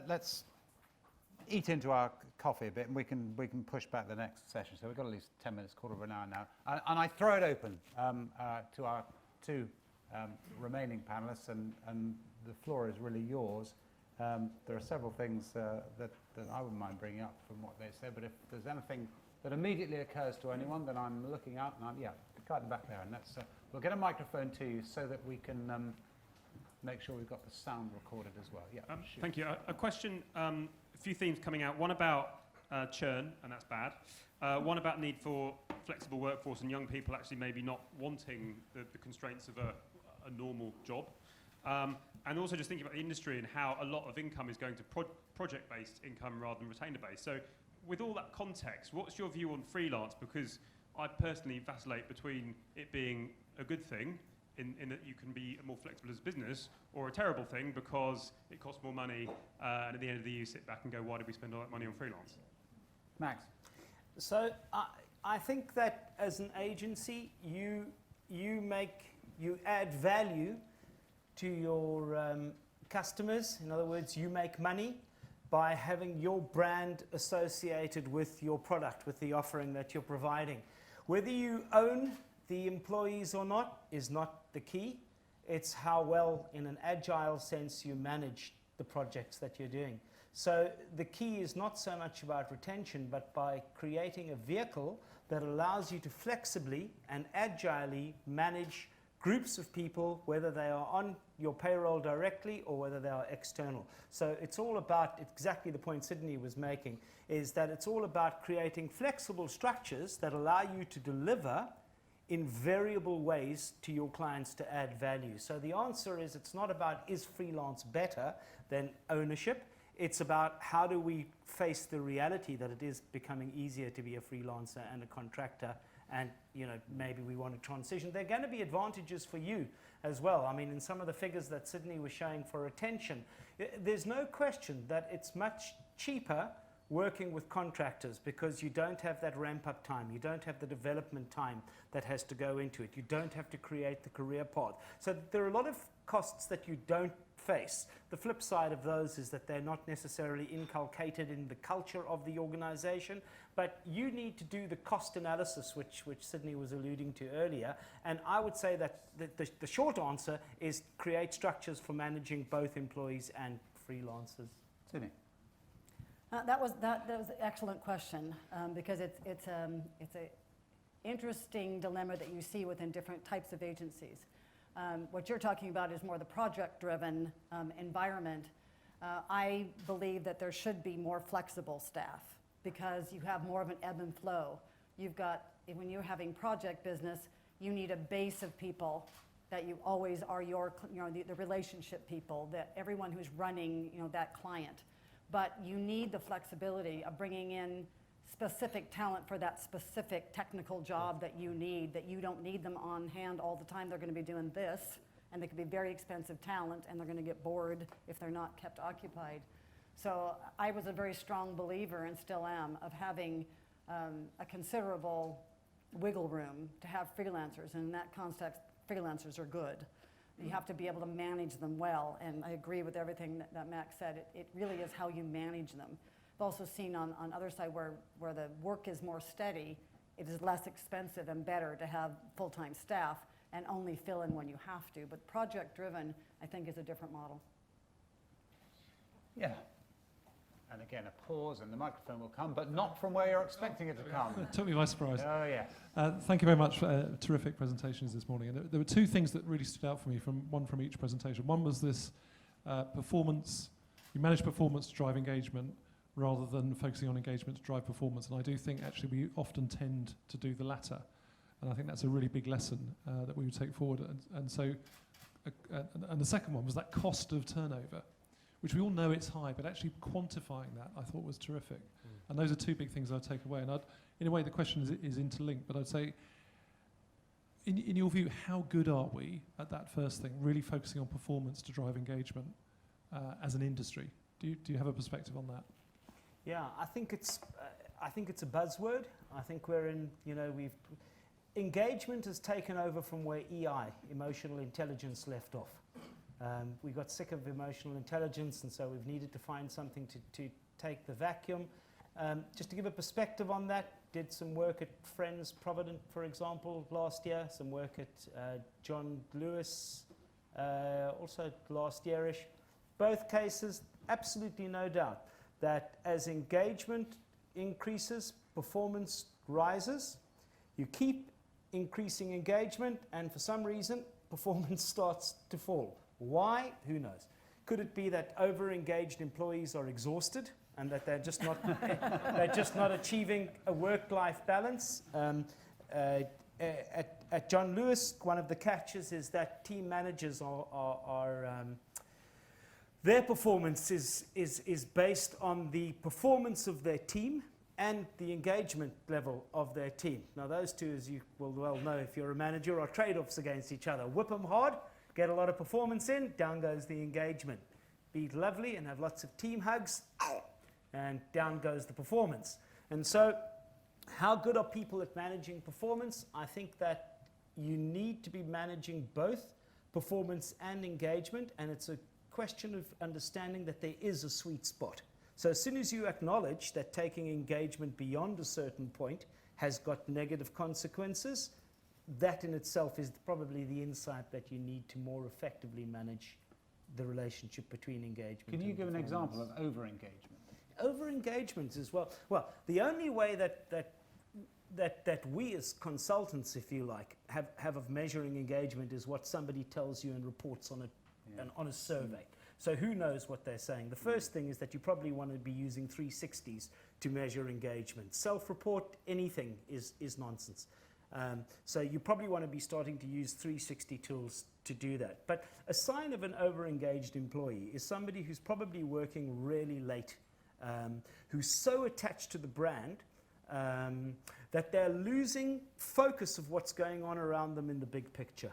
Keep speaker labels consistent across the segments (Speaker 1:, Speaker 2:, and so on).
Speaker 1: let's eat into our coffee a bit, and we can push back the next session. So we've got at least 10 minutes, quarter of an hour now, and I throw it open to our two remaining panelists, and the floor is really yours. There are several things that I wouldn't mind bringing up from what they said, but if there's anything that immediately occurs to anyone, then I'm looking out, and the guy in the back there, and that's we'll get a microphone to you so that we can make sure we've got the sound recorded as well. Yeah.
Speaker 2: Thank you. A question. A few themes coming out. One about churn, and that's bad. One about need for flexible workforce and young people actually maybe not wanting the constraints of a normal job. And also just thinking about the industry and how a lot of income is going to project-based income rather than retainer-based. So with all that context, what's your view on freelance? Because I personally vacillate between it being a good thing in that you can be more flexible as a business, or a terrible thing because it costs more money, and at the end of the year you sit back and go, why did we spend all that money on freelance?
Speaker 1: Max.
Speaker 3: So I think that as an agency, you add value to your customers. In other words, you make money by having your brand associated with your product, with the offering that you're providing. Whether you own the employees or not is not the key. It's how well, in an agile sense, you manage the projects that you're doing. So the key is not so much about retention, but by creating a vehicle that allows you to flexibly and agilely manage groups of people, whether they are on your payroll directly or whether they are external. So it's all about exactly the point Sydney was making, is that it's all about creating flexible structures that allow you to deliver in variable ways to your clients to add value. So the answer is, it's not about is freelance better than ownership. It's about how do we face the reality that it is becoming easier to be a freelancer and a contractor, and maybe we want to transition. There are going to be advantages for you as well. I mean, in some of the figures that Sydney was showing for retention, there's no question that it's much cheaper working with contractors because you don't have that ramp-up time. You don't have the development time that has to go into it. You don't have to create the career path. So there are a lot of costs that you don't face. The flip side of those is that they're not necessarily inculcated in the culture of the organization, but you need to do the cost analysis, which Sydney was alluding to earlier. And I would say that the short answer is create structures for managing both employees and freelancers.
Speaker 1: Sydney.
Speaker 4: That was an excellent question, because it's an interesting dilemma that you see within different types of agencies. What you're talking about is more the project-driven environment. I believe that there should be more flexible staff because you have more of an ebb and flow. When you're having project business, you need a base of people that you always are the relationship people, that everyone who's running that client. But you need the flexibility of bringing in specific talent for that specific technical job that you need, that you don't need them on hand all the time. They're going to be doing this, and they could be very expensive talent, and they're going to get bored if they're not kept occupied. So I was a very strong believer, and still am, of having a considerable wiggle room to have freelancers, and in that context, freelancers are good. You have to be able to manage them well, and I agree with everything that Max said. It really is how you manage them. I've also seen on other side where the work is more steady, it is less expensive and better to have full-time staff and only fill in when you have to. But project-driven, I think, is a different model.
Speaker 1: Yeah. And again, a pause, and the microphone will come, but not from where you're expecting it to come.
Speaker 5: It took me by surprise.
Speaker 1: Oh, yes.
Speaker 5: Thank you very much for terrific presentations this morning. And there were two things that really stood out for me, one from each presentation. One was this performance. You manage performance to drive engagement rather than focusing on engagement to drive performance. And I do think, actually, we often tend to do the latter. And I think that's a really big lesson that we would take forward. And the second one was that cost of turnover, which we all know it's high, but actually quantifying that I thought was terrific. And those are two big things I'd take away. And in a way, the question is interlinked, but I'd say, in your view, how good are we at that first thing, really focusing on performance to drive engagement as an industry? Do you have a perspective on that?
Speaker 3: Yeah, I think it's a buzzword. I think engagement has taken over from where EI, emotional intelligence, left off. We got sick of emotional intelligence, and so we've needed to find something to take the vacuum. Just to give a perspective on that, did some work at Friends Provident, for example, last year, some work at John Lewis, also last yearish. Both cases, absolutely no doubt that as engagement increases, performance rises. You keep increasing engagement, and for some reason, performance starts to fall. Why? Who knows? Could it be that over-engaged employees are exhausted and that they're just not they're just not achieving a work-life balance? At John Lewis, one of the catches is that team managers are their performance is based on the performance of their team and the engagement level of their team. Now, those two, as you will well know if you're a manager, are trade-offs against each other. Whip them hard, get a lot of performance in, down goes the engagement. Be lovely and have lots of team hugs, and down goes the performance. And so, how good are people at managing performance? I think that you need to be managing both performance and engagement, and it's a question of understanding that there is a sweet spot. So as soon as you acknowledge that taking engagement beyond a certain point has got negative consequences, that in itself is probably the insight that you need to more effectively manage the relationship between engagement and performance.
Speaker 1: Can you give an example of over-engagement?
Speaker 3: Over-engagement as well. Well, the only way that we as consultants, if you like, have of measuring engagement is what somebody tells you and reports on on a survey. So who knows what they're saying? The first thing is that you probably want to be using 360s to measure engagement. Self-report, anything is nonsense. So you probably want to be starting to use 360 tools to do that. But a sign of an over-engaged employee is somebody who's probably working really late, who's so attached to the brand that they're losing focus of what's going on around them in the big picture.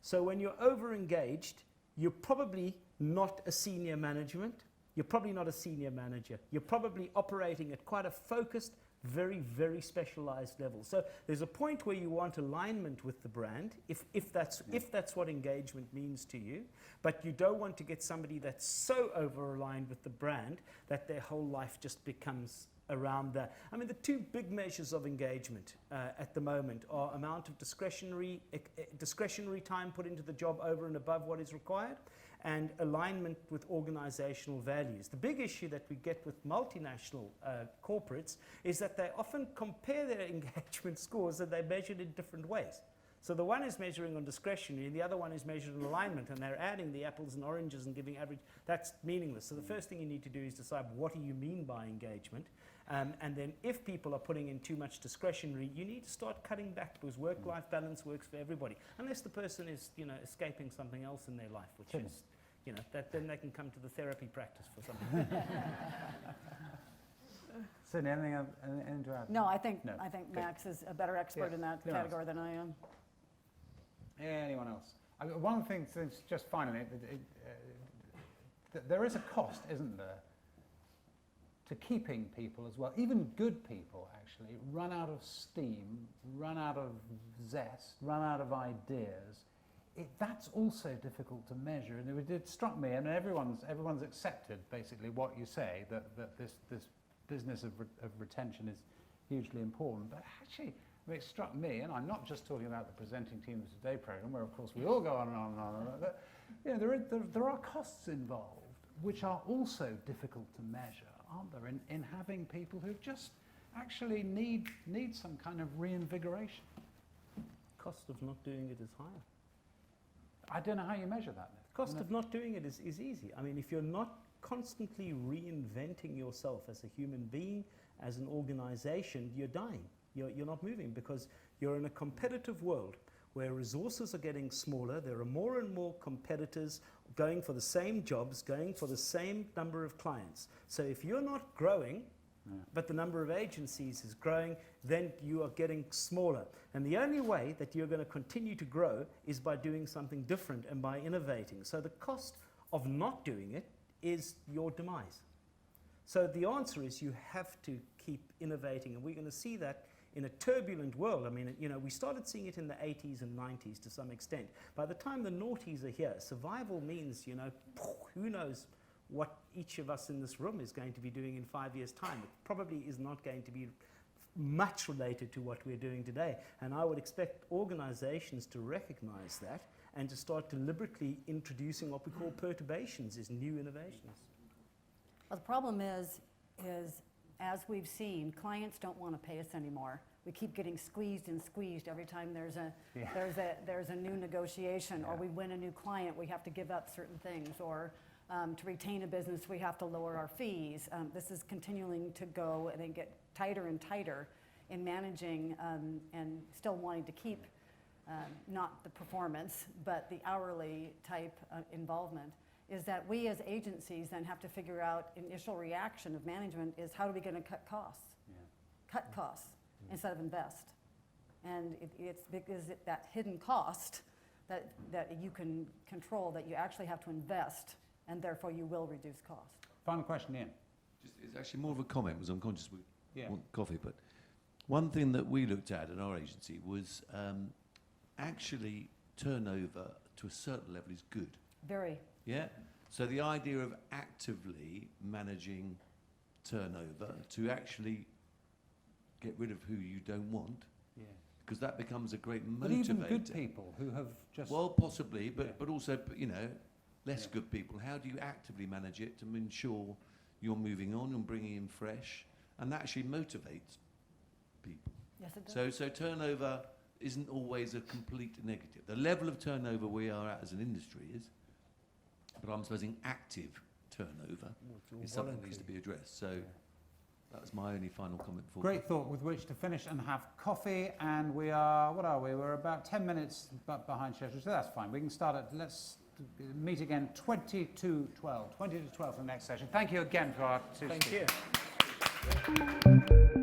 Speaker 3: So when you're over-engaged, you're probably not a senior management. You're probably not a senior manager. You're probably operating at quite a focused, very, very specialized level. So there's a point where you want alignment with the brand, if that's what engagement means to you, but you don't want to get somebody that's so over-aligned with the brand that their whole life just becomes around that. I mean, the two big measures of engagement at the moment are amount of discretionary time put into the job over and above what is required, and alignment with organizational values. The big issue that we get with multinational corporates is that they often compare their engagement scores and they're measured in different ways. So the one is measuring on discretionary and the other one is measured on alignment, and they're adding the apples and oranges and giving average. That's meaningless. So the first thing you need to do is decide what do you mean by engagement, and then if people are putting in too much discretionary, you need to start cutting back, because work-life balance works for everybody, unless the person is, escaping something else in their life, which is, that then they can come to the therapy practice for something.
Speaker 1: Sydney, anything to add?
Speaker 4: No, I think
Speaker 1: No.
Speaker 4: Max is a better expert in that category than I am.
Speaker 1: Anyone else? One thing, just finally, there is a cost, isn't there, to keeping people as well. Even good people, actually, run out of steam, run out of zest, run out of ideas. That's also difficult to measure. And it struck me, and everyone's accepted, basically, what you say, that this business of retention is hugely important. But actually, it struck me, and I'm not just talking about the Presenting Teams Today program, where of course we all go on and on and on, but there are costs involved which are also difficult to measure, aren't there, in having people who just actually need some kind of reinvigoration.
Speaker 3: Cost of not doing it is higher.
Speaker 1: I don't know how you measure that.
Speaker 3: Cost of not doing it is easy. I mean, if you're not constantly reinventing yourself as a human being, as an organization, you're dying. You're not moving, because you're in a competitive world where resources are getting smaller. There are more and more competitors going for the same jobs, going for the same number of clients. So if you're not growing, but the number of agencies is growing, then you are getting smaller. And the only way that you're going to continue to grow is by doing something different and by innovating. So the cost of not doing it is your demise. So the answer is you have to keep innovating, and we're going to see that in a turbulent world. I mean, you know, we started seeing it in the 80s and 90s to some extent. By the time the noughties are here, survival means, you know, who knows what each of us in this room is going to be doing in 5 years' time. It probably is not going to be much related to what we're doing today. And I would expect organizations to recognize that and to start deliberately introducing what we call perturbations as new innovations.
Speaker 4: Well, the problem is as we've seen, clients don't want to pay us anymore. We keep getting squeezed and squeezed every time there's a new negotiation, or we win a new client, we have to give up certain things, or to retain a business, we have to lower our fees. This is continuing to go and then get tighter and tighter in managing and still wanting to keep not the performance, but the hourly type involvement. Is that we as agencies then have to figure out, initial reaction of management is how are we going to cut costs? Cut costs instead of invest. And it's because that hidden cost that you can control, that you actually have to invest, and therefore you will reduce cost.
Speaker 1: Final question, Ian.
Speaker 6: It's actually more of a comment, because I'm conscious we
Speaker 1: Yeah.
Speaker 6: want coffee, but one thing that we looked at in our agency was actually turnover to a certain level is good.
Speaker 4: Very.
Speaker 6: Yeah? So the idea of actively managing turnover to actually get rid of who you don't want,
Speaker 1: Yeah.
Speaker 6: because that becomes a great motivator.
Speaker 1: But even good people who have just...
Speaker 6: Well, possibly, but,
Speaker 1: Yeah.
Speaker 6: but also, you know, less
Speaker 1: Yeah.
Speaker 6: good people. How do you actively manage it to ensure you're moving on and bringing in fresh, and that actually motivates people?
Speaker 4: Yes, it does.
Speaker 6: So turnover isn't always a complete negative. The level of turnover we are at as an industry is, but I'm supposing active turnover is something that needs to be addressed. So that was my only final comment for
Speaker 1: Great thought with which to finish and have coffee, and we are, what are we? We're about 10 minutes behind schedule, so that's fine. We can start at, let's meet again 20 to 12 for the next session. Thank you again for our two
Speaker 3: Thank
Speaker 1: speakers.
Speaker 3: you.